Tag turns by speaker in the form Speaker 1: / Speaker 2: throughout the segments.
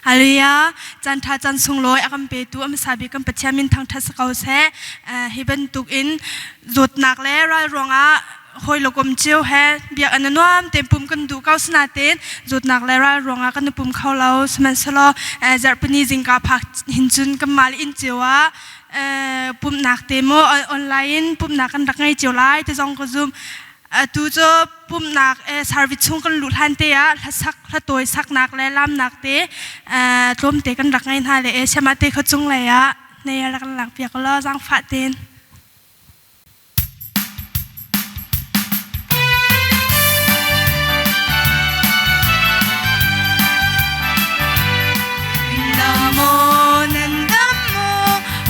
Speaker 1: Alia jan tha jan sungloi akam pe tu am sabi kam pachamin thang thas kau se hiban tuk in zot nak le rai ronga hoi lokom chiu he bia ananwam tempum kan du kau snaten zot nak le rai ronga kan pum khau lau sman salo zarpani jingka phak hinchun kamal in chiwa pum nak temo online pum nak kan rakai chiu lai te jong ko zoom tu cho pum nak service chung kan lut han te ya sak la toy sak nak le lam nak te tlom te kan rak ngai ha le chama te kho chung le ya ne ya rak lak pia ko lo jang pha ten namo nandamo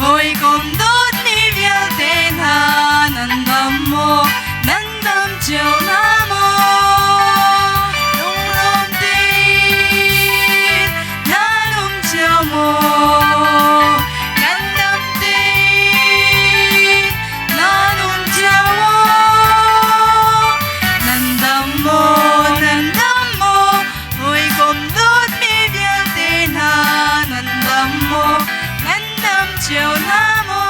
Speaker 1: hoi kom dot ni vial ten ha nandamo nandam chiều namo lung lom tin nanum chiều mo nandam tin nanum chiều mo nandam mo hoi kom dot mi vial ten ha nandam mo nandam chiều namo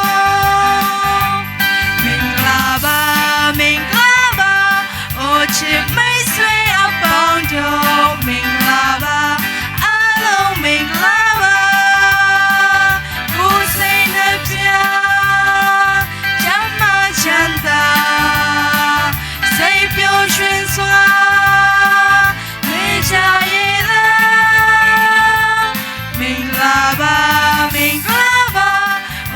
Speaker 1: mình là ba ô chip mấy suy áo bao nhiêu mình là ba alo mình là ba cô say nơi bia chama chanta say biểu xuyên xóa người cha ye la mình là ba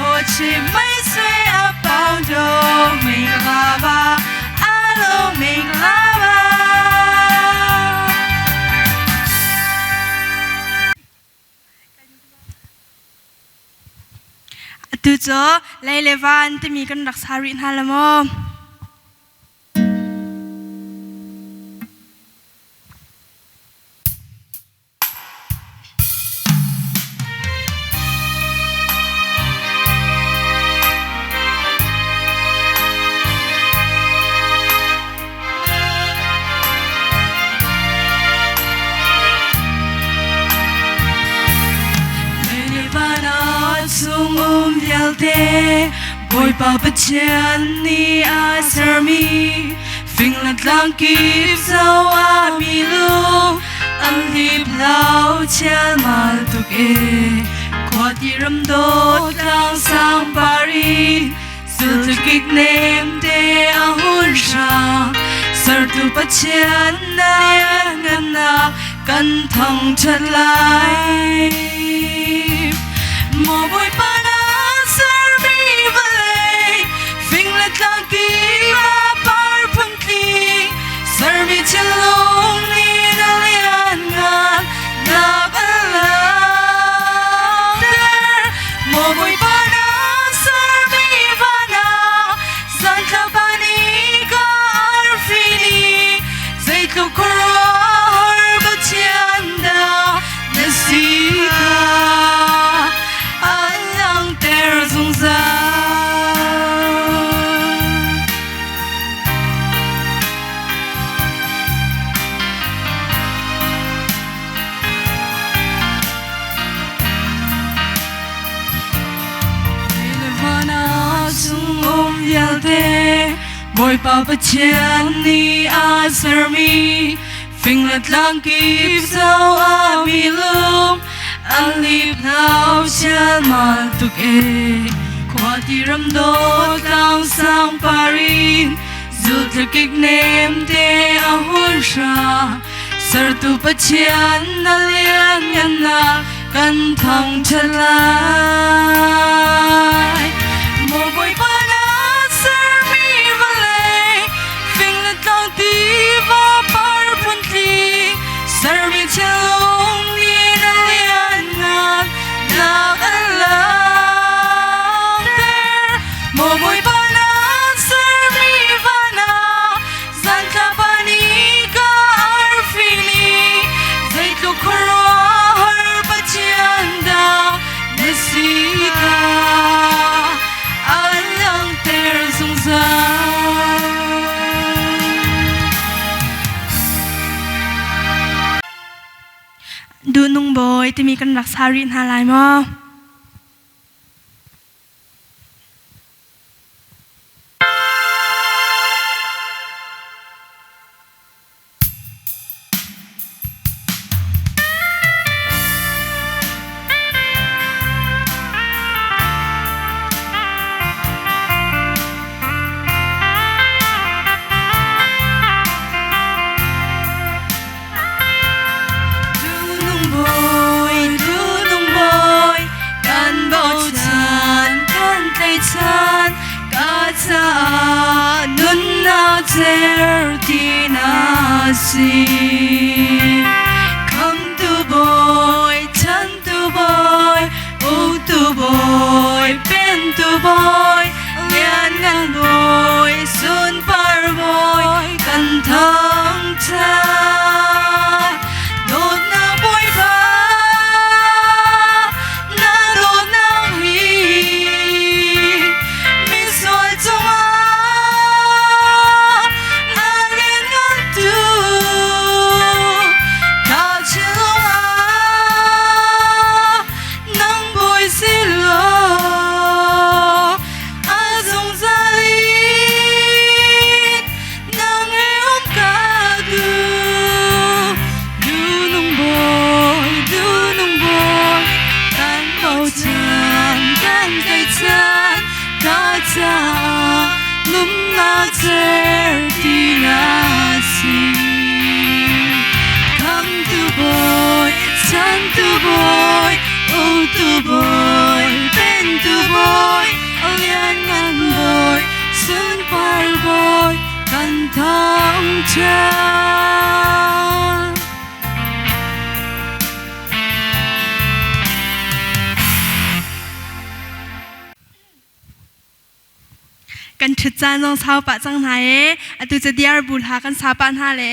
Speaker 1: ô chip mấy suy áo bao nhiêu mình là ba alo mình là ba tu cho lấy levan thì mình cần đặc sarin halamo sung vialte boy pa pachen ni asarmi finglat lang kip so amilu ang lip lau chel mal tuk kwati ram dot lang sang pari sul kik nem te ahun sha sar tu pachen na ngana kan thong chat lai mo boy pa na servi vale finglet lang ki va par punkli servi chelong ni dalian ngan na bala mo boy pa na servi vana santa bani ka arfini zait lo kor bachanda nasika alang ter zung za Nirvana sung vialte boy pa pachen ni asarmi finglet lang kip so amilum ang lip lau chel mal tuk kwati ram dot lang sang parin zul kik nem te ahun sha sar tu pachian na lian ngana kan thong chalai mo boy pa na sermi vale finglet lang ti va par puntli sermi chelong ni na lian ngan na alam ter mo boy pa na sermi vana zanta pani ka arfini zait lo kora har pachianda nasika ยที่มีกันรักษารินหาลายมั้งCome to boy, turn to boy, oh to boy, pen to boy, lian ngan boy, sun par boy, kan thang cha, đốt na boy ba, na đốt na hi, mi soi trong boy, pen to boy, lian ngan boy, sun par boy, kan thang cha. Kan chutsan nong sao pa chang hai atu che diar bul ha kan sa pan ha le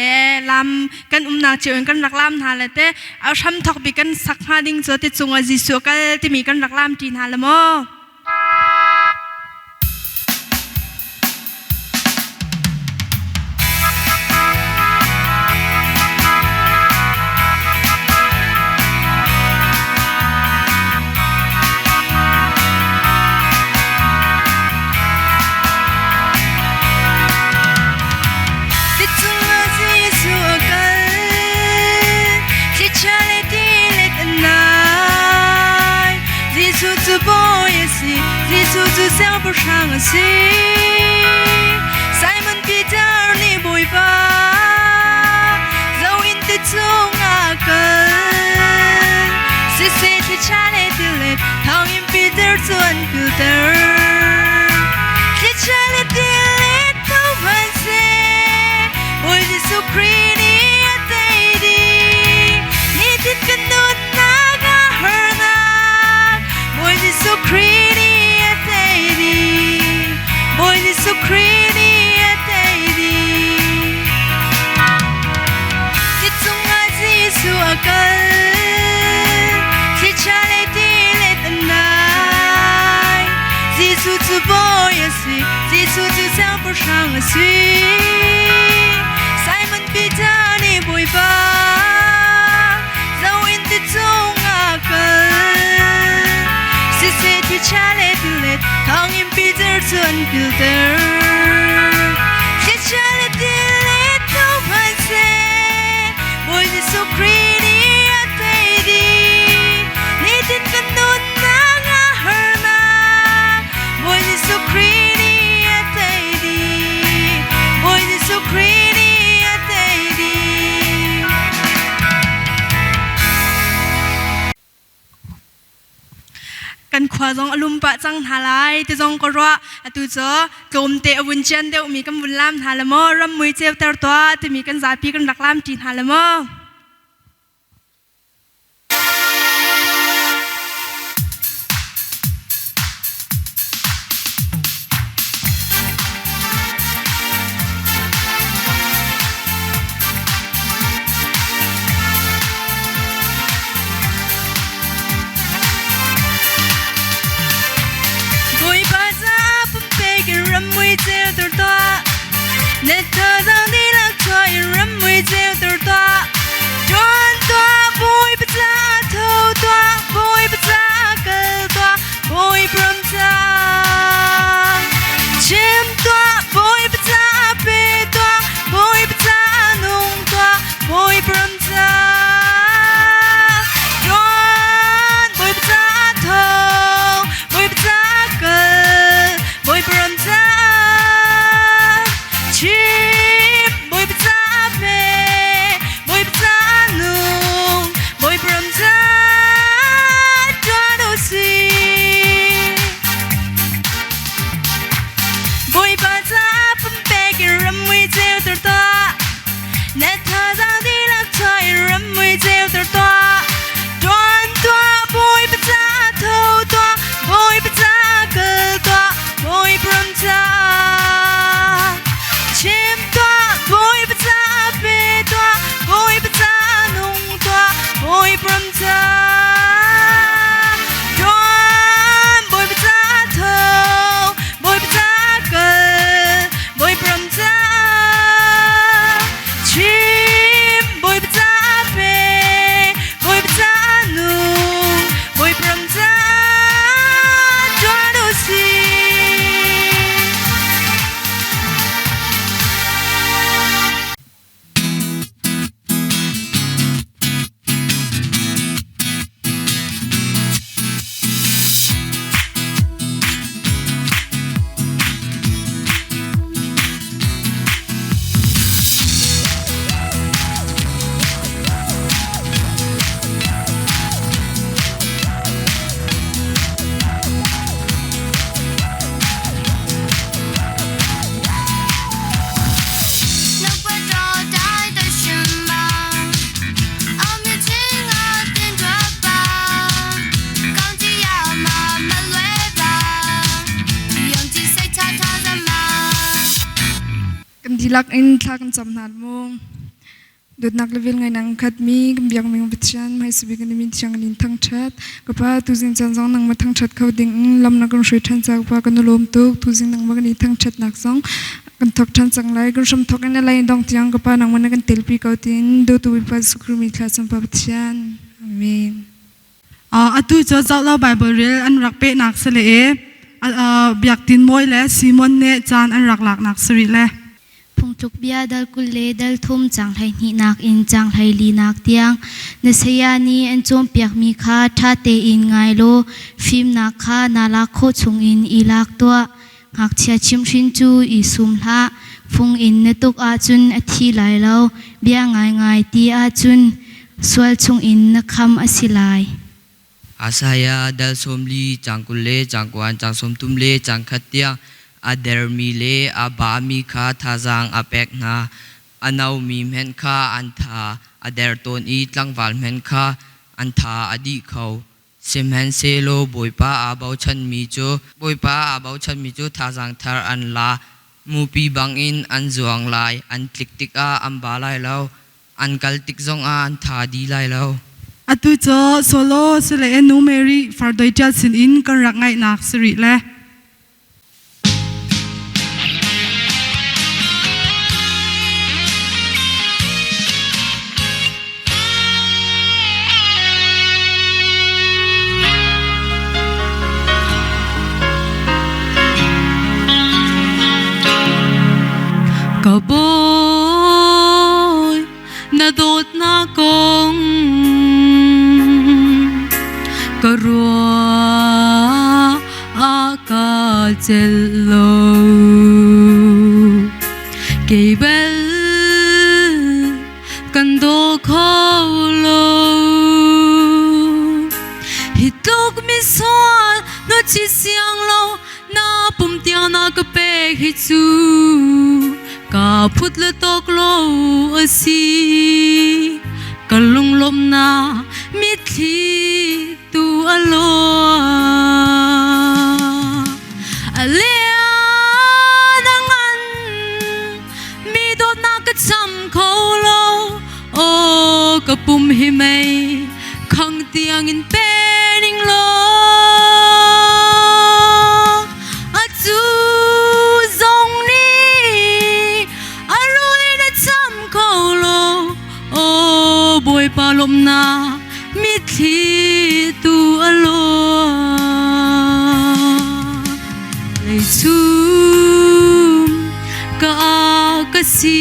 Speaker 1: lam kan nak cheun kan rak lam ha le te au sham thok bi kan sak ha ding cho te chunga jisu kal ti mi kan rak lam tin ha le mo Zu xiao bu shang a xi Simon Peter ni boi ba Zhou in ti chung a kan Si si ti cha le ti le Thong in Peter chuan Peter Ti cha le ti le thou ban se Oi Jesu Christ ni a tay di Ni tin kan nun na ga her na Oi Jesu Christ Boy Jesu Christ ni atay di Ti chung a Jesu akal Ti cha le ti le tanay Jesu zu boy a si Jesu zu xiao bu shang a si Simon Peter ni boy ba Zhou in ti chung akal Si si ti cha le ti le Thong in Peter chuan Peter Ti cha le ti le thou ban se Boy Jesu Christ ni atay di Ni tin kan nun na nga her na Boy Jesu Christ ni atay di Boy Jesu Christ ni atay di Kan khwa zong alum pa chang thalai te zong ko ro atu cho tlom te awun chen de mi kan vun lam thalamo ram mui cheu tar to te mi kan zapi kan rak lam tin thalamo Let the down the luck try and run with the door. John, boy, but I told
Speaker 2: dilak in thakan chamnal mong dot nak level ngai nang khat mi biak ming bichan mai subi kan mi chang nin thang that kapa tuzin chan jong nang ma thang that khau ding lam na kan shui than chak pa kan lom tu tuzin nang ma kan thang that nak song kan thok than chang lai kan som thok an lai dong tiang kapa nang man kan telpi kau tin do tu pa sukru mi thla sam pa bichan amen
Speaker 1: atu cho zau la bible rel an rak pe nak sele e biak tin moi le simon ne chan an rak lak nak sri le
Speaker 3: phung tuk bia dal kul le dal thum chang lai ni nak in chang lai li nak tiang na seya ni an chom piak mi kha tha te in ngai lo phim nak kha na la kho chung in ilak to ngak chia chim thin chu I sum hla phung in ne tuk a chun a thi lai lo bia ngai ngai ti a chun swal chung in na kham asilai
Speaker 4: asaya dal somli changkule changkwan changsom tumle changkhatia adermi le abami kha thajang apek na anau mi men kha antha aderton I tlangwal men kha antha adi khau simhen selo boipa abau chan mi chu thajang thar an la mupi bangin an zuang lai an klik tik a amba lai lo an kal tik zong a an tha di lai lo
Speaker 1: atu cho solo sele e nu mary fardoi cha sin in kan rak ngai nak sri le
Speaker 5: Kaboy na dot na kong karua akacelo kebel kando kholo hitok misal no chi siang lo na pum tiang na ka pe hi chu ka phut le tok lo asi kalung lom na mi thi tu alo alea nangan mi dot na ka cham kho lo o ka pum hi mai khang tiang in pening lo atu zong ni arui na cham kho lo o boy palom na mi thi tu alo lei chum ka si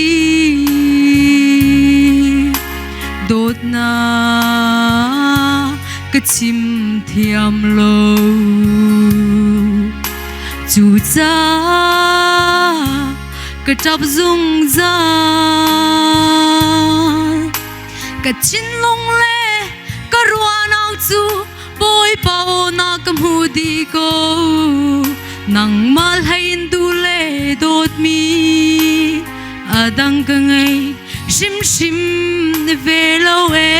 Speaker 5: dot na ka chim thiam lo chu cha ka tap zung za ka chin long le ka rua nau chu boy pao na ka mu di ko nang mal hain du le dot mi adang ka ngai shim shim ve lo e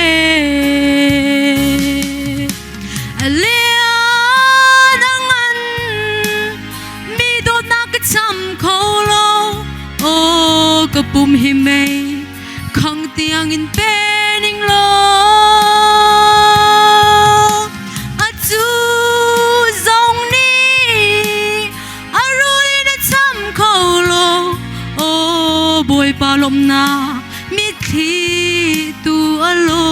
Speaker 5: alea nangan mi dot na ka cham kho lo o ka pum hi mai khang tiang in pening lo atu zong ni arui na cham kho lo o boy palom na mi thi tu alo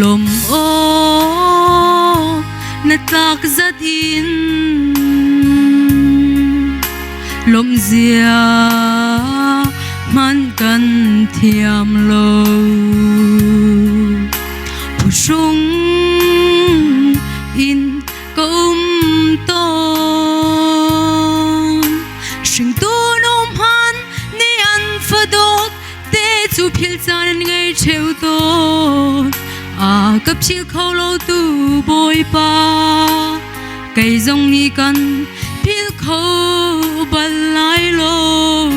Speaker 5: lom o na tak zat in lom zia man kan thiam lo pu sung in kom ton shing tu nom han ni an fadot te chu phil chan ngai cheu to a cấp chiếc khâu lâu tu bôi pa cây rong ni căn phil khâu bật lại lô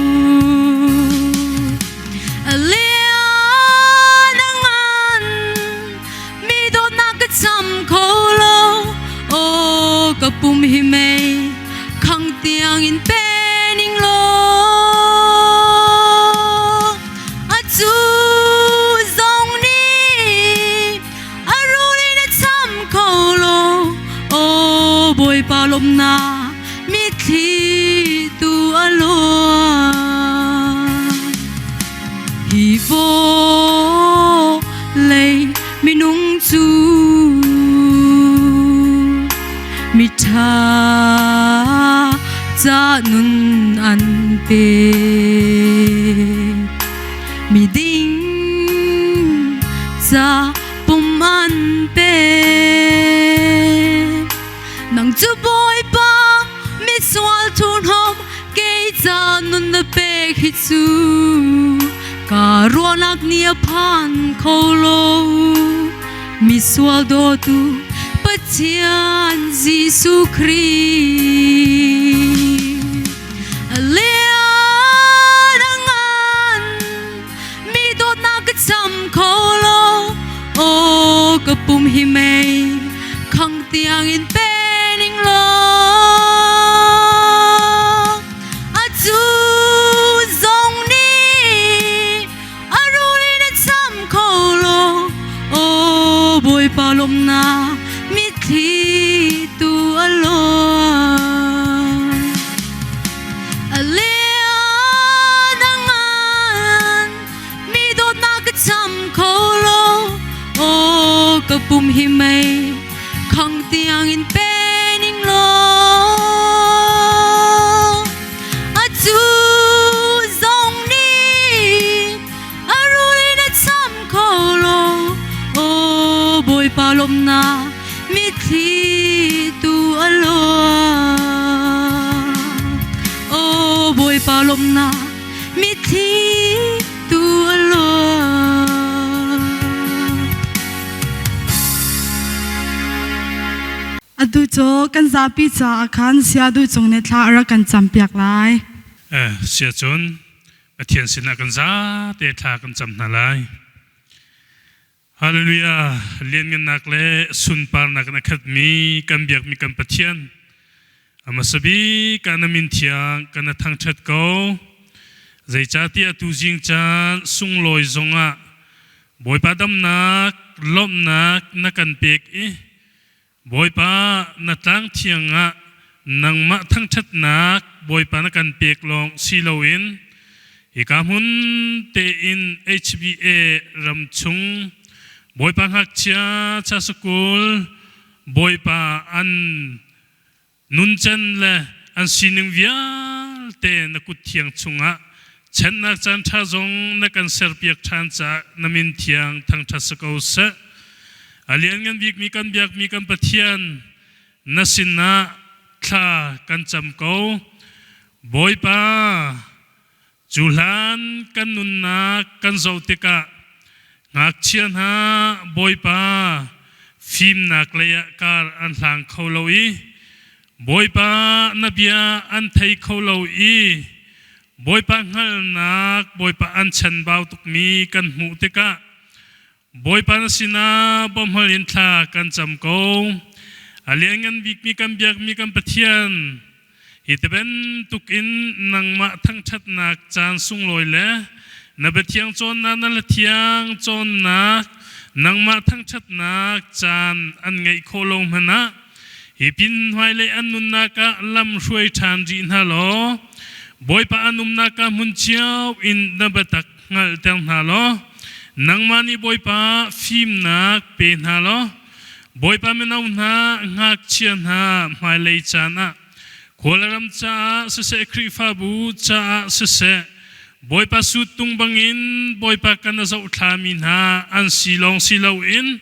Speaker 5: mi ding za pum an pe nang chu boy pa mi swal thun hom ke za nun na pe hi chu ka ronak nia phan kholo mi swal do tu Pathian Giêsu Christ Lean angan mi dot na ka cham kholo o ka pum hi mai khang tiang in pening lo a chu zong ni aruli na cham kholo o boy palom na thi tu alone Lean angan mi dot na ka cham kholo o ka pum hi mai khang tiang in pening lo a chu zong ni aruli na cham kholo o boy palom na mi thi tu alone oh boy palom na mi thi tu alone
Speaker 1: adu cho kan zapi cha khan sia du chung ne thla ara kan champiak lai
Speaker 6: sia chun athian sina kan za te tha kan cham na lai Hallelujah lian ngan nak le sun par nak na khat mi kan biak mi kan pathian amasabi kan min thiang kan thang that ko zai cha tia tu jing chan sung loi zonga boy pa dam nak lom nak na kan pek e boy pa na tang thianga nang ma thang that nak boy pa na kan pek long siloin ikamun te in HBA ram chung boy pa hak chia cha school boy pa an nun chen le an sining vial te na kut thiang chunga chen na chan tha zong na kan ser piak than cha namin thiang thang tha sako sa alian ngan bik mi kan biak mi kan pathian na sinna tha kan cham ko boy pa julan kan nun na kan zautika ngak chian ha boy pa phim nak leya kar an hlang kholo i boy pa nabia an thei kholo i boy pa ngal nak boy pa an chan baw tuk mi kan mu te ka boy pa na sina bom hal in thla kan cham ko aliangan bik mi kan biak mi kan pathian hiteben tuk in nang ma thang that nak chan sung loi le na betiang chon na na thiang chon nak nang ma thang that nak chan an ngai kholong hana hi pin hwai le an nun na ka lam hruai than ri na lo boy pa anum na ka mun chiao in na batak ngal tang na lo nang mani boy pa phim nak pe na lo boy pa me nau na ngak chian ha hwai le chana kholaram cha se kri fa bu cha se boy pa su tung bangin boy pa kana zo thlamin ha an silong silo in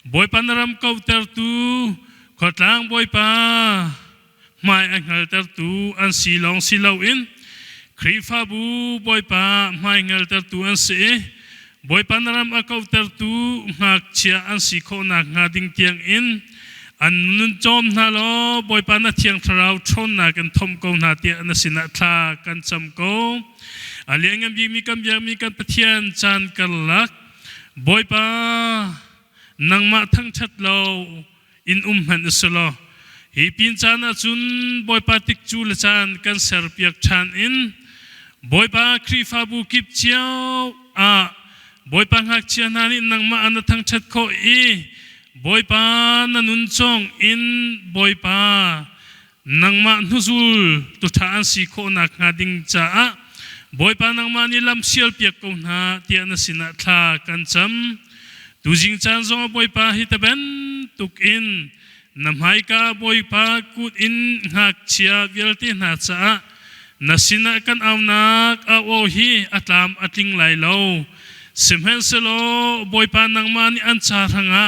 Speaker 6: boy pa naram kauter tu khotlang boy pa mai angal ter tu an silong silo in krifa bu boy pa mai ngal ter tu an se boy pa naram akauter tu ngak chia an si kho nak ngading tiang in an nun chom na lo boy pa na thiang thrau thon na kan thom ko na tia na sina thla kan cham ko aliangam bi mi kan pathian chan kalak boy pa nangma thang that lo in han solo hi pin chana chun boy pa tik chu la chan kan ser piak chan in boy pa krifa bu kip chiao a boy pa ngak chian ani nangma an thang that ko i boy pa na nun chong in boy pa nangma nuzul tu tha an si kho na ngading cha boy pa nangma ni lam sial piak ko na tia na sina thla kan cham tu jing chan zong boy pa hitaben tuk in namhai ka boy pa kut in ngak chia velte na cha na sina kan au nak au hi atlam atling lai lo simhen selo boy pa nang mani an cha thanga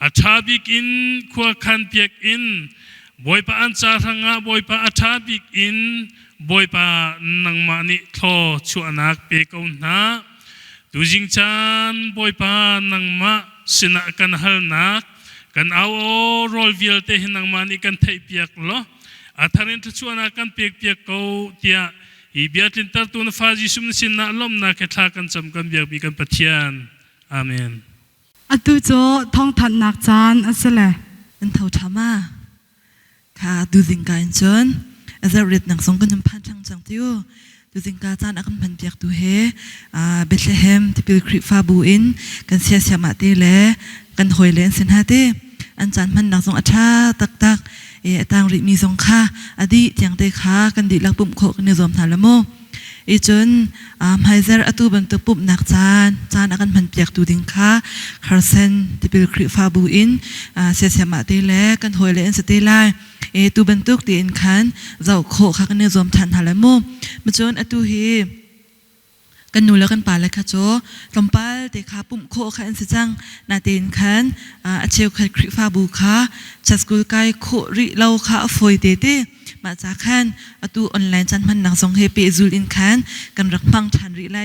Speaker 6: athabik in khua khan piak in boy pa an cha thanga boy pa athabik in boy pa nang mani tho chu anak pe ko na tu jing chan boy pa nang ma sina kan hal nak kan au rol vial te hinang mani kan thei piak lo atharin chu anak kan piak piak ko tia i biatin tar tu na fa jisum sin na lom na ke tha kan cham kan biak bi kan pathian amen
Speaker 1: atu cho thong that nak chan asale
Speaker 7: an thau thama kha du jing ka in chon azarit nang song kan phan chang chang tiu du jing ka chan akan phan piak tu he Bethlehem tipil kri fa bu in kan sia sia ma te le kan hoi len sin ha te an chan man nang song atha tak tak tang ri mi song kha adi tiang te kha kan di lang pum kho kan ni zom thala mo chun haizer atu ban tu pup nak chan akan phan piak tu ding kha kharsen tipil kri fa bu in sia sia ma te le kan hoi len se te lai tu ban tuk ti in khan zau kho kha kan ni zom than hala mo ma chun atu hiกันนูแล้วกันป่าเลยค่ะโจลำปัลเตะขาปุ่มโคค่ะอันสิจังนาเตนขันเชลค่ะคริฟ้าบูค่ะจัสกุลไกโคริเราค่ะฟอยเตเตมาจากขันตูออนไลน์จันมันนังสงเฮเปซูลอินขันกันรักพังชันริไล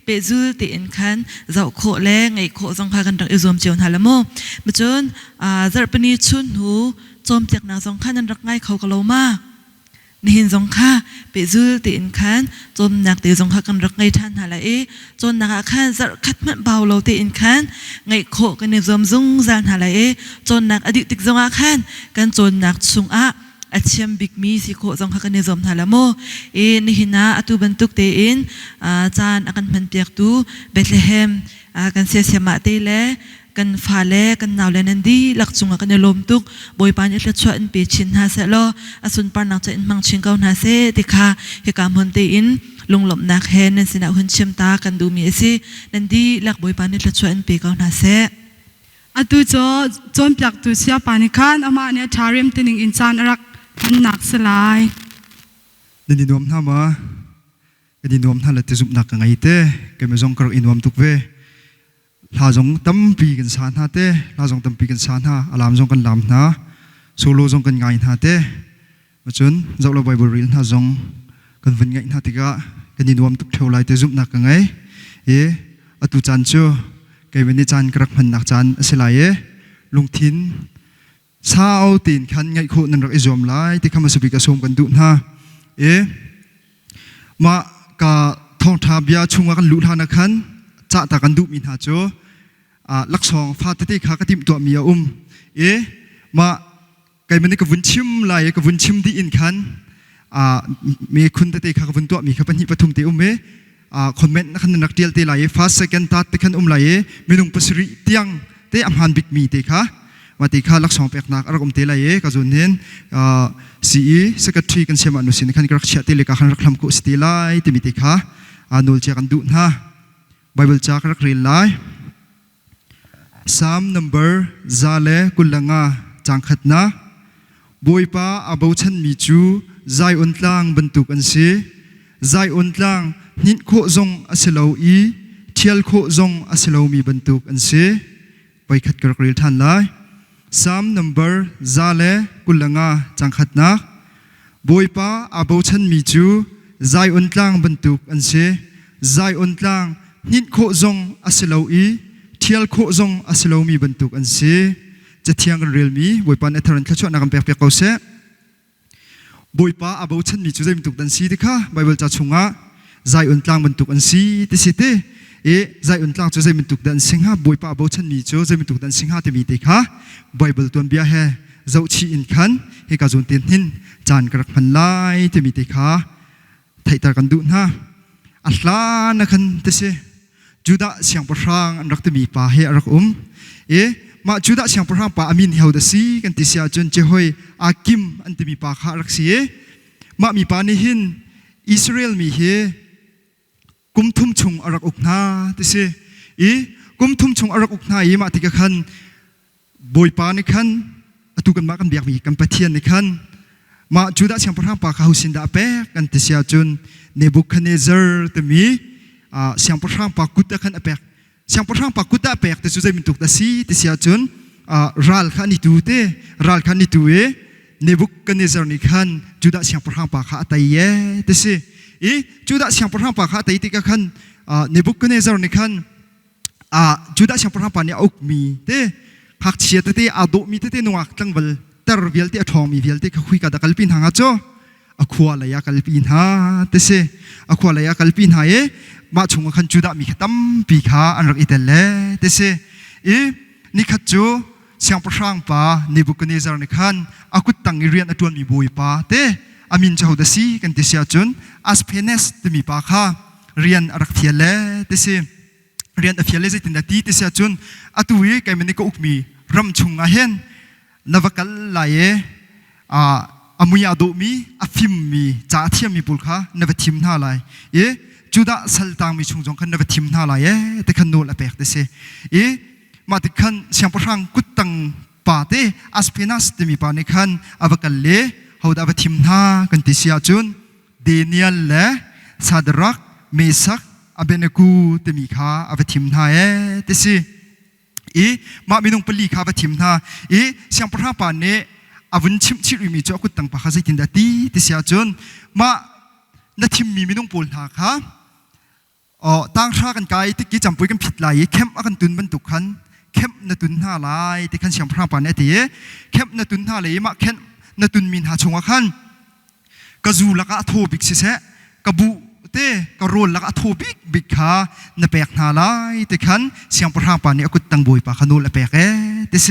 Speaker 7: เปซูลเตอินขันเจ้าโคแรงไอโคสงค่ะกันรักอิซอมเจียวฮาลโมมาจนจารปนีชุนหูโจมจากนางสงขันนั้นรักง่ายเขากะโลมานี่เห็นสงข้าเปซูลตีนขันจนนักตีสงข้ากันรักไงท่านหาละจนนักขันจะคัดมันเบาเราตีนขันไงโคกันในซอมซุงจานหาละจนนักอดีตติกสงขันกันจนนักชุงอาเชียมบิกมีสิโคสงข้ากันในซอมหาละโมนี่เห็นนะอตุบันตุกเตอินจานอากันพันเปียกตูเบธเลเฮมกันเสียเสียมาเตเลกันฟาเลกันนาวเลนันดีหลักจุงกันในลมตุกบอยปานยัดชวนเปชินฮาเซโลอสุนปานนักจะอินมังชิงเกานาเซติคาเฮกามฮนเตอินลงหลบนักเฮนนันสินาหุ่นเชื่อมตากันดูมีสินันดีหลักบอยปานยัดชวนเปเกานาเซ
Speaker 1: อตุโจจนpiak tu sia pani khan ama ne tharim tining in chan arak han nak salai
Speaker 8: nên đi nuông tham mà cái đi nuông tham là tự dụng nạc ngày tê cái mà dòng cờ in nuông tục về là dòng tâm piกันสานฮะเต้là dòng tâm piกันสานฮะอารามdòngกันลำนะโซโลdòngกันไงฮะเต้มาจนเจ้าเราไปบริลฮะdòngกันวันไงฮะติกะกันดีนวมตุกเท่าไรเตจุบนักไงอตุจันเจอไก่เวนิจันกระพันนักจันเสลายลุงทินเช้าตีนขันไงโคนันรักอิจอมไลที่ข้ามาสุบิกะสมกันดุนะมากะทองทาบยาชุงกันลุทานักขันจะตากันดุมินหาโจลักษณ์ฟาตติขากติมตัวมีมาไก่มันนี่กวุ่นชิมลายกวุ่นชิมที่อินคันมีคุณตติขากวุ่นตัวมีขับปัญญปฐุมที่คอมเมนต์นักนักเดียลที่ลายฟาสเซกันตัดที่ขันลายมีนุ่งปัสริเตียงที่อัมฮันบิกมีที่ขาว่าที่ขาลักษณ์เป็กนักอารมณ์ที่ลายก็จุนเห็นซีสกัดทรีกันเชมานุสินขันกระเชียที่เล็กขันรักลำกุสติลายที่มีที่ขานูลเจกันดุนะBible cak rak rilai Psalm number zale kulanga changkhatna boipa abochan mi chu zai ontlang bentuk ansi zai ontlang nin kho zong asilo I thial kho zong asilo mi bentuk ansi paikhat rak ril than lai Psalm number zale kulanga changkhatna boipa abochan mi chu zai ontlang bentuk ansi zai ontlangนิดโคจงอาศัยเราอีเที่ยวโคจงอาศัยเรามีบรรทุกอันเสียจะเที่ยงกันเรียลมีบอยปานเอทรันขชวนนักเปียกเปียกเขาเสบอยป้าอาบุชันมีจุดใจบรรทุกอันสีดิค่ะไบเบิลจะชงอ่ะใจอุ่นกลางบรรทุกอันสีที่สิเตใจอุ่นกลางจุดใจบรรทุกดันสิงหาบอยป้าอาบุชันมีจุดใจบรรทุกดันสิงหาที่มีดิค่ะไบเบิลตัวเบียเฮเจ้าชีอินขันเฮกาจุนเตียนหินจานกระพันไล่ที่มีดิค่ะไทยตากันดูนะอัลลาห์นักขันที่สิจุดเสียงประทังอันรักตมีป่าเฮรักมาจุดเสียงประทังป่าอามินเฮาดสีกันติเสียจนเจฮอยอากิมอันตมีป่าขารักสีมามีป่านี้หินอิสราเอลมีเฮกุมทุ่มชงอารักอุกนาติเสีกุมทุ่มชงอารักอุกนามาติกะขันบอยป่าในขันตุกันมากันเบียกมีกันปะเทียนในขัน มาจูดาเสียงพระทางปากเขาสินดาเปกันติเสียจุนเนบุคเนเซอร์ตมีเสียงพระทางปากกุตตะขันอเปกเสียงพระทางปากกุตตะเปกแต่สุดใจมินตุกตาซีติเสียจุนรัลขันนิตูเตรัลขันนิตูเนบุคเนเซอร์นิขันจูดาเสียงพระทางปากเขาตัยเย่ติเสียจูดาเสียงพระทางปากเขาตัยติกะขันเนบุคเนเซอร์นิขันจูดาเสียงพระทางปากเนี่ยอุกมีเตหักเชียตเตอาดุมีเตนวักตั้งเวลแต่เวลที่ทองมีเวลที่เขาคุยกันแต่กัลปินหางจ้ออขวาเลยกัลปินหาเตเสอขวาเลยกัลปินหามาชงขันจูดามีขตั้มปีขาอันรักอิตาเลเตเสนี่ขัดจูเสียงประชังป่าเนบุคเนซาร์นิขันอากุตังเรียนอตวนมีบุยป่าเตอามินเจ้าดสีกันเตเสียจุนอาสเพเนสตมีป่าข้าเรียนรักเทียเลเตเสเรียนอเฟียเลจิตินดาตีเตเสียจุนอตุยไกมันนี่ก็อุกมีรำชงอาเฮนนวกัลไลอามุยาดูมีอาฟิมมีจ่าเทียมมีปุลค่ะนวทิมท่าไลจูดาสัลตังมีชงจงขันนวทิมท่าไลแต่ขันโนลเปกเตเสมาติขันเสียงพระรังกุตังป่าเตอาสเพนัสเตมีป่าในขันอวกัลเลเขาดาวทิมท่ากันติเสียจุนเดเนียลเลซาดรักเมซักอาเบเนกูเตมีค่ะอวทิมท่าเตเสมาไม่ต้องปลีข้าพทิมท่าเสียงพระราปานเนอวันชิมชิริมีจ้ากุตังปะข้าใจตินดาตีติเสียจนมานาทิมมีไม่ต้องปูนท่าค่ะตั้งชากันไกลที่กิจำปุยกันผิดไหลเข้มอากันตุนบรรทุกขันเข้มนาตุนท่าไหลที่ขันเสียงพระราปานเนตีเข้มนาตุนท่าไหลมาเข้มนาตุนมินหาชงอาขันกระจูลักอาโทบิกเสะกระบุเต้กระโรลลักอาโทบิกบิกขาเนเปกนาไลที่ขันเสียงพระราปานเนอกุตังบุยปะขนุลเปกเตเส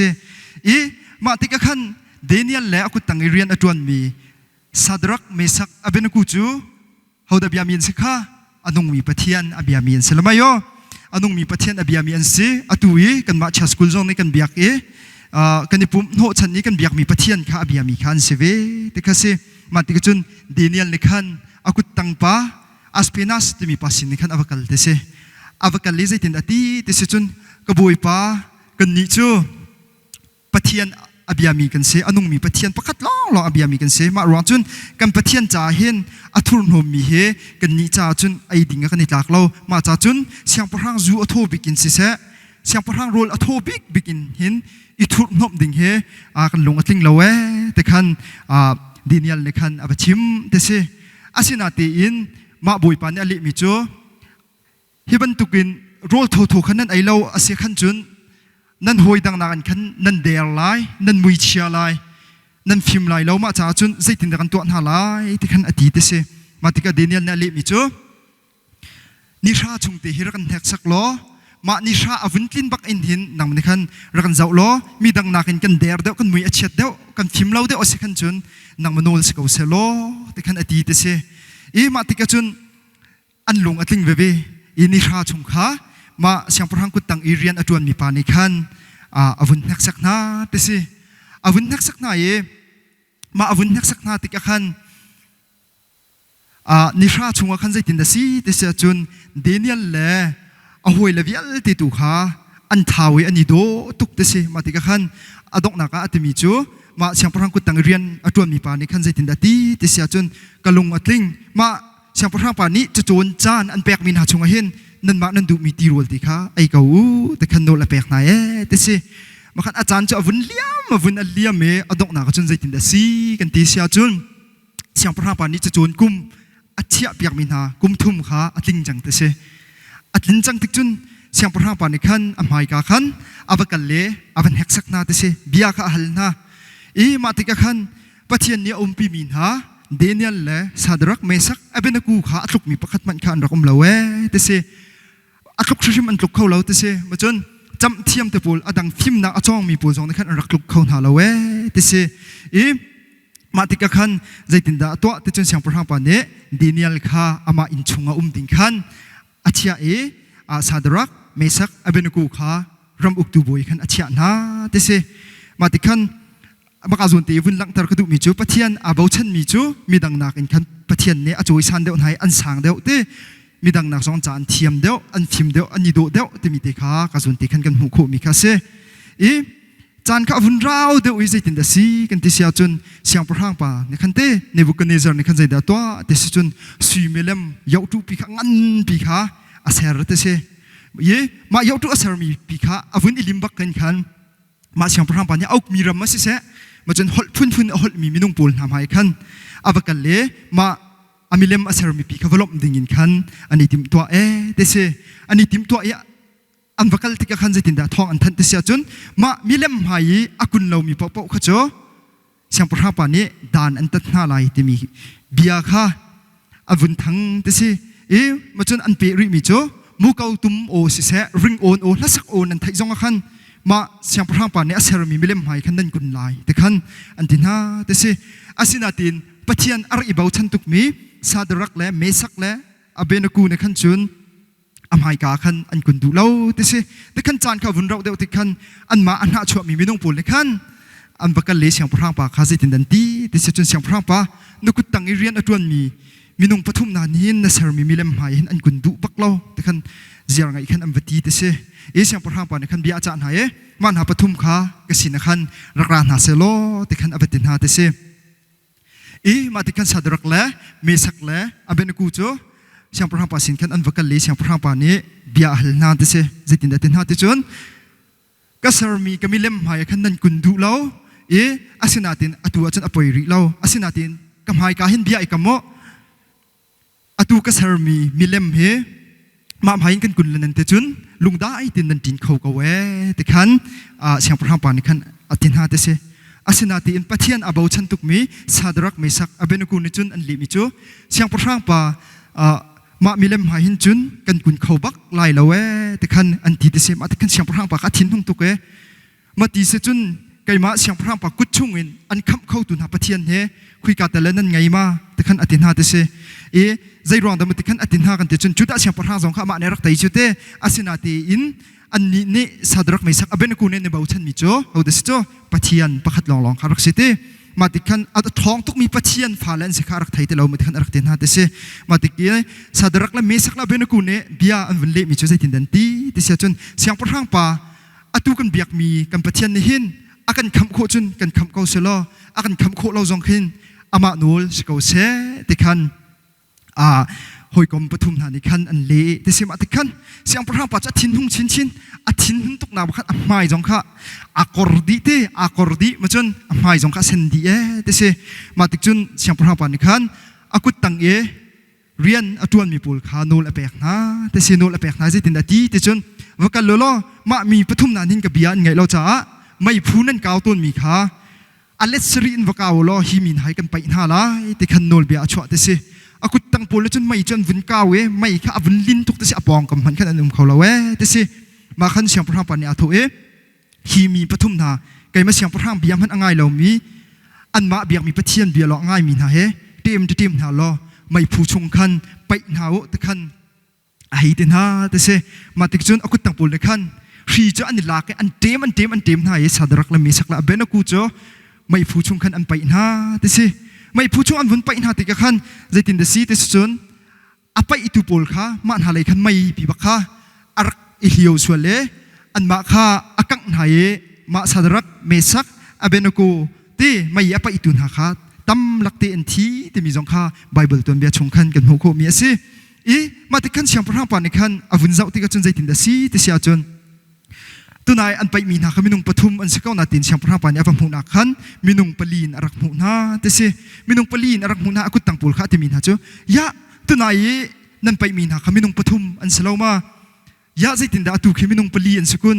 Speaker 8: มาที่ขันเดเนียลและอกุตังเรียนอจวนมีซาดรักเมซักอเบนกูจูเขาดับยามีนสิค่ะอนุมีปะเทียนอเบียมีนสลามายอนุมีปะเทียนอเบียมีนสิอตุยกันมาชัสกุลจงในกันเบียกกันญี่ปุ่นโหชันนี้กันเบียกมีปะเทียนค่ะอเบียมีขันเสเวที่ขันสิมาที่จุนเดเนียลในขันอกุตังปะอาสเปนัสที่มีปัสสินในขันอวกัลเตเสอวกัลเลจิตินดาตีเตเสจุนกบุยปะกันนิจูปะเทียนอเบียมีกันเสอนุมีปะเทียนประคัดล้ออเบียมีกันเสมารวมจุนกันปะเทียนจ่าเห็นอัทุนโฮมีเฮกันนิจ่าจุนไอดิ่งกันนิหลักเรามาจ่าจุนเสียงพระรังจูอัทุบิกินเสเสียงพระรังโรลอัทุบิกินเห็นอิทุนโฮมดิ่งเฮกันลงอัดลิงเราแต่ขันดินียลในขันอวชิมเตเสอาศินาตีอินมาบุยปานอลิมิจูฮิบันตุกินโรลทูขันนั้นไอเราอาศัยขันจุนนั่นหอยดังนักขันนั่นเดลไลนั่นมุยเชียไลนั่นฟิมไลเรามาจากจุนใจตินดังตัวหาไลที่ขันอดีตเสมาติกาเดนียลนั่นเลี้ยมิจูนิชาชงเตหิรักันแท็กสักล้อมานิชาอวินตินบักอินหินนังมันขันรักันเจ้าล้อมีดังนักกันเดร์เดวกันมุยอเชียเดวกันฟิมเราเดวอสิขันจุนนังมโนลสกาวเซโลที่ขันอดีตเสมาติกาจุนอันลงอัดลิงเวเวนิชาชงข้ามาเสียงพระหังกุตังอีเรียนอจวนมีปานิขันอวุนนักสักนาเตสิอวุนนักสักนามาอวุนนักสักนาติกขันนิชาชงขันใจตินดาซีเตสิจนเดเนียลเล่อหวยเลวิอัลติตุขาอันท้าวิอันนี้โดตุกเตสิมาติกขันอดอกนักอัตมิจูมาเสียงพระหังกุตังเรียนอจวนมีปานิขันใจตินดาตีเตสิจนกะลงอัดลิงมาเสียงพระหังปานิจะโจนจานอันแปลกมินหาชงเห็นนั่นมานั่นดูมีตีรวลติค่ะไอ้เขาแต่ขันโนละเปกนายแต่สิมาขันอาจารย์จะวุ่นเลี้ยมวุ่นเลี้ยมอดอกหนักจนใจตินดาซีกันตีเสียจนเสียงพระปานิจะโจนกุมอัจฉริยะเปียกมินหากุมทุ่มขาอัดลิงจังแต่สิอัดลิงจังติดจนเสียงพระปานิขันอภัยกาขันอวกัลเล่อวันเฮกสักนาแต่สิเบียกาฮัลนามาติกาขันปะเทียนเนียอมปีมินหาเดเนียลเล่ซาดรักเมซักอเบนกูขาอัดลุกมีประคัดมันขันรักอมเลวแต่สิอักลุกชิมอันลุกเข้าเราเตเสมาจนจำเทียมเตปูลอดังฟิมนักอจ้องมีปูจงในขันรักลุกเข้าหาเราเตเสมาติกะขันใจตินดาตัวเตจนเสียงพระหังปานเนดีเนียลข้าอามาอินชงอุ้มดิ่งขันอาเชียซาดรักเมซักอเบนกูขารำอุกตูบอยขันอาเชียนาเตเสมาติขันบักอาจุนตีวุ่นลังตระกดุมีจูปะเทียนอาบ่าวชันมีจูมีดังนักอินขันปะเทียนเนอจอยสันเดวไหนอันสางเดวเตมีดังนักสองจานเทียมเดียวอันฟิมเดียวอันนี้โดเดียวที่มีเด็กข้ากระสุนตีขันกันหูคู่มีข้าเส จานข้าวุ่นราวเดี๋ยวอีใจตินดาซีกันที่เสียจนเสียงประหางป่าในขันเต้ในบุกันเนซอร์ในขันใจดาตัวเดสิจนสุยเมลมยาวทุปีขางันปีขาอาเซรเตเซเย่มายาวทุอาเซรมีปีขาอาวุ่นอิลิมบักกันขันมาเสียงประหางป่าเนี่ยเอามีรำมาสิเสมาจนหดพุ่นหดมีมินุงปูลทำให้ขันอาบักันเล่มาอามิเลมอาเซรมีปีขาวลบดิ่งขันอันนี้ติมตัวเดเซอันนี้ติมตัวอันวักลติกขันใจตินดาทองอันทันติเสียจนมามิเลมหายอากุนเรามีปอกขจรเสียงประหารนี้ดานอันตัดหน้าลายที่มีเบียค่ะอาวุธทั้งติสิมาจนอันเปริมีโจมูเกาตุมโอสิเสริงโอนโอลัสักโอนันไทยจงขันมาเสียงประหารนี้อาเซรมีมิเลมหายขันดันกุนลายแต่ขันอันตินาติสิอาศินาตินปะเทียนอาริบาวชันตุกมีซาดรักและเมสักและอาเบนกูในขันจุนอภัยกาขันอันกุนดูเล่าแต่สิแต่ขันจานข้าวุ่นเราเดียวติขันอันมาอันหาชัวมีมินงปูนในขันอันบักกันเลยเสียงพระปาข้าสิตินดันตีแต่สิจนเสียงพระปานุกุตังอิเรียนอตวนมีมินงปฐุมนานินนัสรมีมิเลมหายเห็นอันกุนดูบักเล่าแต่ขันเจียงไงขันอันวัตีแต่สิเสียงพระปาในขันเบียอาจารย์หายมันหาปฐุมข้ากสินขันรักรานหาเซโลแต่ขันอวัตินหาแต่สิมาติขันสาดรักและเมสักและอาเบนกูโจเสียงพระปาสินขันอันวักกันเลยเสียงพระปานี้เบียหัลนาแต่สิจิตินดัตินหาแต่จนกัสรมีกมิเลมหายขันนันกุนดูเล่าอาศินาตินอตัวจันอภัยริเล่าอาศินาตินกำหายกาหินเบียอีกมออตัวกัสรมีมิเลมเฮมาหายกันกุนเลนันเตจุนลุงได้ตินนันตินเขากเวแต่ขันเสียงพระปานี้ขันอตินหาแต่สิอาศินาตินปัทยันอาบาวชันตุกมีสาดรักไม่สักอเบนกุนจุนอันลิมิจูเสียงพระปามามิเลมหายหินจุนกันกุนเขาบักไล่ละเวแต่ขันอันที่แต่สิมาแต่ขันเสียงพระปาขัดทิ้งทุ่งตุกมาตีเสจุนไกมาเสียงพระปากุดชุ่งอินอันคำเข้าตุนหาปะเทียนเฮคุยกันแต่ละนั้นไงมาแต่ขันอตินหาแต่เสใจรองแต่มาแต่ขันอตินหากันแต่จนจุดเสียงพระสองข้ามาในรักไตจุดเตอาศินาติอินอันนี้นี่สาดรักไม่สักอเบนกูเนในบ่าวชันมิโจเอาเดสโจปะเทียนประคัดลองขารักเสตมาติขันอัตท้องทุกมีปะเทียนฟ้าแลนสิขารักไทยแต่เรามาติขันรักเตนหาแต่เสมาติกี้สาดรักและไม่สักละเบนกูเนเบียอันวันเล่มิโจใจตินดันตีแต่เสียจนเสียงพระปาอตุกันเบียกมีกันปะเทียนในหินอากันคำโคจุนกันคำเกาเสลออากันคำโคเราจงขึ้นอามานูลสกาวเสติขันหอยกลมปฐุมธานีขันอันเละแต่เสียมาติขันเสียงพระปาจะทิ้งหุ่งชินทิ้งหุ่งตุกนาบขันอาไม่จงค่ะอากอร์ดีเตอากอร์ดีมาจนอาไม่จงค่ะเซนดีแต่เสียมาติจุนเสียงพระปานิขันอากุตังเรียนอตวนมีปูลขานูลอเปกนะแต่เสียนูลอเปกนะจะตินดาดีแต่จนว่ากันล้อมามีปฐุมธานีกับเบียนไงเราจะไม่พูนันกาวต้นมีขาอันเล็ดสรีนวกาวล้อหิมินหายกันไปหน้าละแต่ขันโนลเบียชัวแต่สิอากุตังปูแล้วจนไม่จนวุ่นกาวไม่ข้าวุ่นลิ้นทุกแต่สิอปองกับมันขันอันนุ่มเขาละแต่สิมาขันเสียงพระปานี่อาโถหิมีปฐุมนาไก่มาเสียงพระเบียมันง่ายเรามีอันมาเบียมีปะเทียนเบียล้อง่ายมีนะเต็มหาล้อไม่ผู้ชงขันไปหาวแต่ขันไอ้เดนฮาแต่สิมาติดจนอากุตังปูเลยขันชีจะอันนี้ลากอันเต็มนะสาดรักและมีสักละเบนกูโจไม่ผู้ชงขันอันไปหน้าแต่สิไม่ผู้ชงอันวุ่นไปหน้าติดขันใจตินเดซีแต่ส่วนอภัยอิตุโพลค่ะมันหาอะไรขันไม่ปีบักค่ะอารักอิฮิโอส่วนเล่อันมาค่ะอากังหายมาสาดรักเมสักอเบนกูที่ไม่อภัยอิตุนหาค่ะตั้มลักเตอันที่ที่มีจงค่ะไบเบิลตัวเบียชงขันกันหัวโคมีสิมาติดขันเสียงพระปานิขันอวุ่นเจ้าติดกันจนใจตินเดซีที่เสียจนตัวนายอันไปมีนาขมินุงปฐุมอันสก้าวนาตินเสียงพระปานี่อภัมหูนาขันมินุงปลีนอรักหูนาแต่สิมินุงปลีนอรักหูนาอกุตังปูลข้าที่มีนาเจ้ายะตัวนายนั่นไปมีนาขมินุงปฐุมอันสลาวมายะใจตินดาตุขมินุงปลีอันสกุล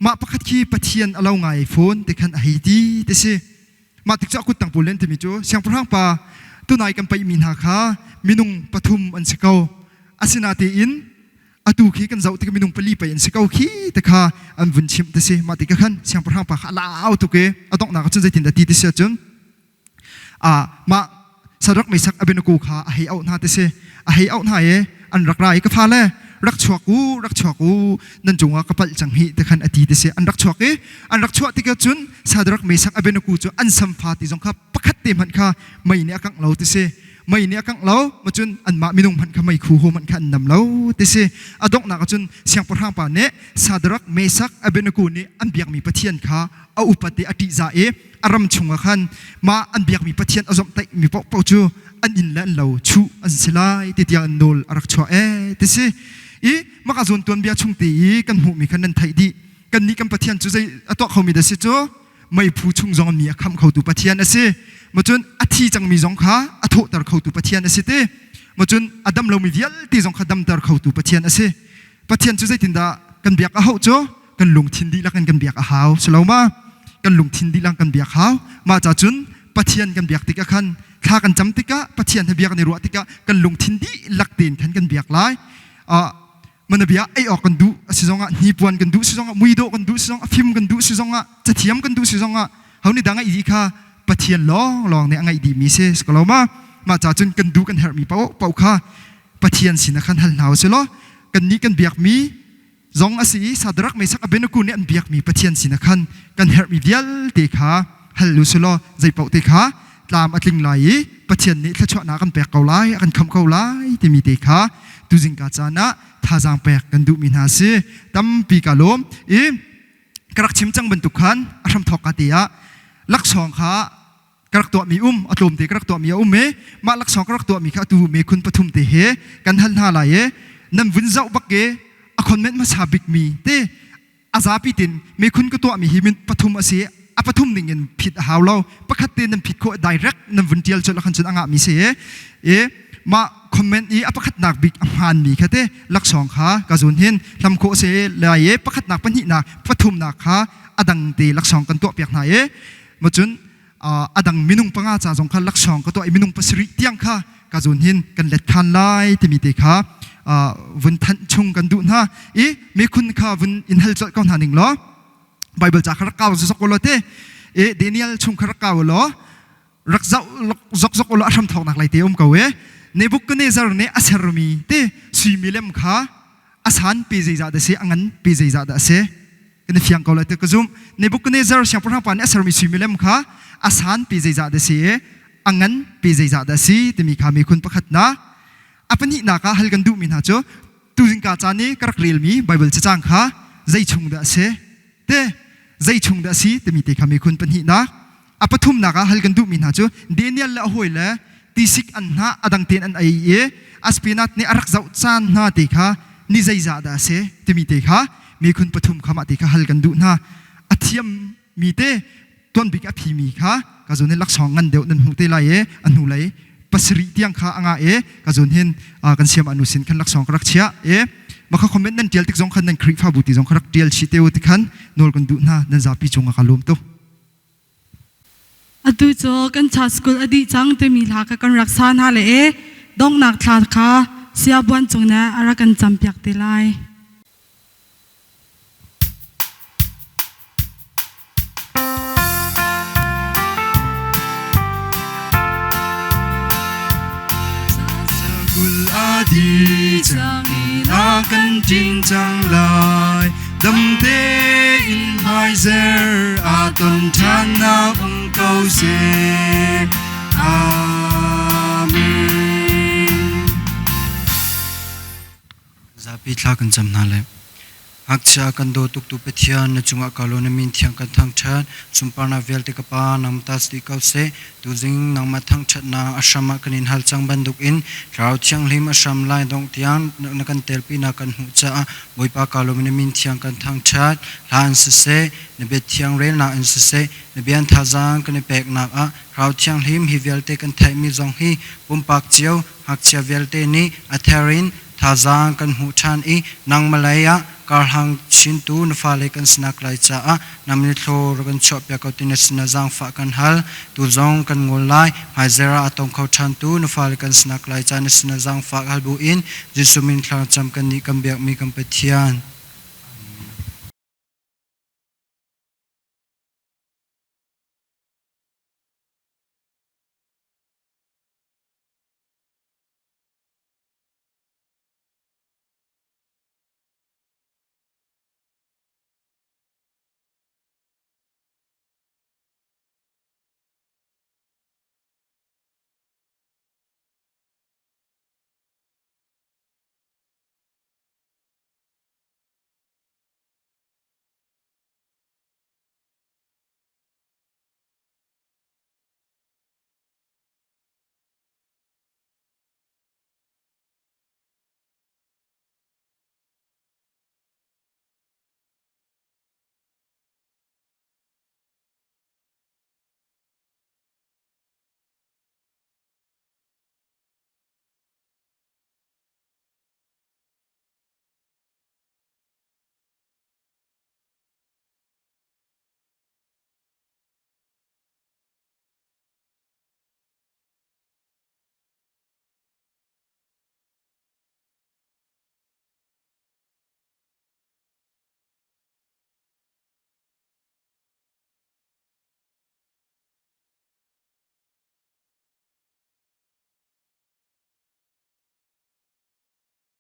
Speaker 8: มาประคัดขี้ปะเทียนอลาวไงโฟนแต่ขันไอดีแต่สิมาติดจากกุตังปูลเล่นที่มีเจ้เสียงพระปาตัวนายกันไปมีนาขามินุงปฐุมอันสก้าวอาศินาติอินอตูขี้กันเจ้าที่มีนุ่งปลีไปอันสก้าวขี้แต่ข้าอันวุ่นชิมแต่สิมาติกันขันเสียงพระปาข้าลาวตุกต้องนักจนใจตินดาตีที่เสียจนมาสารักไม่สักอเบนกูข้าให้เอาหน้าแต่สิให้เอาหน้าอันรักไรก็พาเลยรักชัวกูนั่นจงว่ากระเป๋าจังหิแต่ขันอดีตเสียอันรักชัวที่ก็จุนสารักไม่สักอเบนกูจนอันสัมภาติจงข้าประคัดเต็มหันข้าไม่เนี่ยกังเราแต่สิ ไม่เนี่ยกังเล่ามาจนอันมามินุงพันขไม่คู่โฮมันขันนำเล่าแต่เสอดอกนักจนเสียงปะทางป่านเนี่ยซาดรักเมซักอเบนกูนี่อันเบียกมีปะเทียนขาเอาอุปติอติจ่าอารมณ์ชงขันมาอันเบียกมีปะเทียนอสมไตมีปอกปอกจูอันอินและอันเล่าชูอันสลายติดยังโนลอรักชัวแต่เสมากระสุนตัวเบียชงตีกันหูมีขันนันไทยดีกันนี้กันปะเทียนจูใจตัวเขามีเดสิจูไม่ผู้ชงจงมีคำเขาตูปะเทียนนะสิมาจนอาทิจังมีจงขาอโถตรเขาตูปะเทียนนะสิเต้มาจนอดัมเรามีเดียลตีจงขาดัมตรเขาตูปะเทียนนะสิปะเทียนจูใจตินดากันเบียกอาหาวจูกันลงทินดีละกันเบียกอาหาวสลาวมากันลงทินดีละกันเบียกหาวมาจากจุนปะเทียนกันเบียกติกะขันข้ากันจำติกะปะเทียนให้เบียกในรัวติกะกันลงทินดีลักเด่นกันเบียกไล่มันเบียไอออกกันดูสิจงอ่ะนีปวนกันดูสิจงอ่ะมุยโดกันดูสิจงอ่ะฟิมกันดูสิจงอ่ะจะเทียมกันดูสิจงอ่ะเขาในดังไอดีค่ะปะเทียนลองในอังไอดีมีเสสก็เรามาจากจนกันดูกันเฮมีเป่าค่ะปะเทียนสินะขันหันหนาวเสล้อกันนี้กันเบียกมีจงอาศัยสาดรักไม่สักอเบนกูเนี่ยอันเบียกมีปะเทียนสินะขันกันเฮมีเดียลเตค่ะฮัลโหลเสล้อใจเป่าเตค่ะตามอัดลิงไหลปะเทียนนี้ถ้าชอบนักกันแปลกเกาไล่กันคำเกาไล่ที่มีเตค่ะดูจิงกาจานะท่าจางแปลกกันดูมินาซีตั้มปีกาลมกระชิมจังบรรทุกขันอารมณ์ทอกกาเตียลักสองขากระตัวมีอารมณ์เตกระตัวมีเมมาลักสองกระตัวมีข้าตูเมคุณปฐุมเตเหกันหันหาไหลนั่นวินเจ้าบักเกอคอนเมนต์มาซาบิกมีเตอาซาปิตินเมคุณกตัวมีหิมินปฐุมอาเสียอปฐุมหนึ่งเงินผิดหาวเราประคัตเตนั่นผิดโคไดเรกนั่นวินเดียลจนละคันจนอ่างมีเสียมาคอมเมนต์อีอปะขัดนักบิกอัมฮันมีแค่เตลักสองขากระสุนเห็นลำโคเสลายปะขัดนักปัญหินักปฐุมนักขาอดังเตลักสองกันตัวเปียกไหนมาจนอดังมินุงปังอาจ่าสองขันลักสองก็ตัวมินุงปัสริเตียงขากระสุนเห็นกันเล็ดคันไล่ที่มีเตขาวันทันชงกันดูนะมีคุณข้าวันอินเฮลจดก้อนหาหนึ่งล้อไบเบิลจากครักเก่าสกอลเตเดนิเอลชงครักเก่าล้อรักเจ้าจกล้ออาชมทองนักไหลเตอมเก่าเนบุกเนซาร์เนอาเซรมีเตสุยมิเลมขาอาสานปีเจจาเดเซอังันปีเจจาเดเซกันเฟียงเกาเลยเตกจุมเนบุกเนซาร์เสียงพระพานอาเซรมีสุยมิเลมขาอาสานปีเจจาเดเซอังันปีเจจาเดเซที่มีขามีคุณประคัตนะอปันหินาคาฮัลกันดูมินฮะโจตูจิงกาจานีกระกรีลมีไบเบิลจะจ้างขาใจชงเดเซเตใจชงเดเซที่มีเตขามีคุณปันหินาอปทุมนาคาฮัลกันดูมินฮะโจเดนิเอลละหอยละที่สิกอันหาอดังเตียนอันไออัสปีนัทนี่อารักเจ้าจานหาเตค่ะนิจัยจ่าดาเสที่มีเตค่ะมีคุณปฐุมขมาเตค่ะฮัลกันดูนะอัฐยมมีเตต้นบิกอภิมีค่ะกระสุนเห็นลักสองงันเดียวนั่นหูเตไลอันหูไลปัสริเตียงค่ะอ่างกระสุนเห็นกันเสียมอนุสินขันลักสองกระเชียมาเขาคอมเมนต์นั่นเดียลติกจงขันนั่นคลิปฟาบุติจงกระเดียลชิเตวติขันโนลกันดูนะนั่นจะปีจงกระลุมตัว
Speaker 5: อดูโจกันชาสกุลอดีจังเตมีลากันรักษาหน้าเลยดองนักทาคาเสียบวนจงนะอารักันจำเปียกเตไล
Speaker 8: กุลอดีจังนักกันจริงจังเลยดำเตอินไฮเซอร์อาตุนทันนาอุงเกาเซอาเมนซาปิทลากันจำนาเลยอักษรกันโดตุกตุเปเทียนจุงอาคาโลนมินเทียงกันทั้งชัดสุมปานาเวลติกปานำตัสติเกาเซตูจิงนำมาทั้งชัดนาอาชมากันอินฮัลจังบันดุกอินเราเชียงลิมอาชามไลดงเทียนนักันเตลปีนักันหูจ้าบอยปากาโลนมินเทียงกันทั้งชัดลาอันเซนเบเทียงเรลนาอันเซนเบียนทาจังกันเปกนักเราเชียงลิมฮิเวลเตกันไทมิจงฮีปุ่มปากเจียวหักเชียเวลเตนี้อัทเทรินทาจังกันหูชันอีนางมาลายการหังชินตูนฟ้าเล็กันสนักไลจ้านำนิโทรกันชอบยากเอาตินสนาจังฝากกันฮัลตูจงกันงุลไลไฮเซราตองเขาชันตูนฟ้าเล็กันสนักไลจ้านสนาจังฝากฮัลบูอินจิสุมินคลางจำกันนี้กำเบียกมีกำเปเทียน